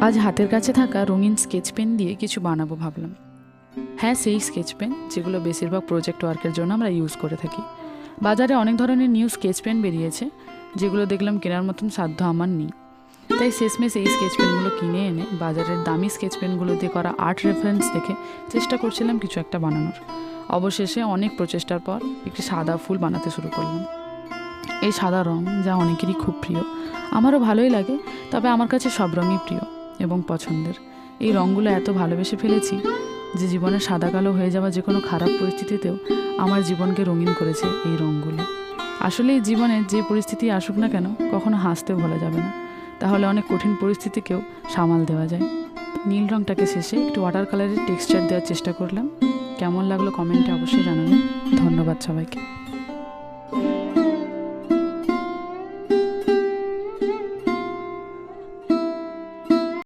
আজ হাতের কাছে থাকা রঙিন স্কেচ পেন দিয়ে কিছু বানাবো ভাবলাম। হ্যাঁ, সেই স্কেচ পেন যেগুলো বেশিরভাগ প্রজেক্ট ওয়ার্কের জন্য আমরা ইউজ করে থাকি। বাজারে অনেক ধরনের নিউ স্কেচ পেন বেরিয়েছে, যেগুলো দেখলাম কেনার মতন সাধ্য আমার নেই। তাই শেষমেশ এই স্কেচ পেনগুলো কিনে এনে বাজারের দামি স্কেচ পেনগুলো দিয়ে করা আর্ট রেফারেন্স দেখে চেষ্টা করছিলাম কিছু একটা বানানোর। অবশেষে অনেক প্রচেষ্টার পর একটি সাদা ফুল বানাতে শুরু করলাম। এই সাদা রঙ যা অনেকেরই খুব প্রিয়, আমারও ভালোই লাগে, তবে আমার কাছে সব রঙই প্রিয় এবং পছন্দের। এই রঙগুলো এত ভালোবেসে ফেলেছি যে জীবনে সাদা কালো হয়ে যাওয়া যে কোনো খারাপ পরিস্থিতিতেও আমার জীবনকে রঙিন করেছে এই রঙগুলো। আসলে এই জীবনে যে পরিস্থিতি আসুক না কেন, কখনো হাসতে ভোলা যাবে না, তাহলে অনেক কঠিন পরিস্থিতিকেও সামাল দেওয়া যায়। নীল রঙটাকে শেষে একটু ওয়াটার কালারের টেক্সচার দেওয়ার চেষ্টা করলাম। কেমন লাগলো কমেন্টে অবশ্যই জানাবেন। ধন্যবাদ সবাইকে।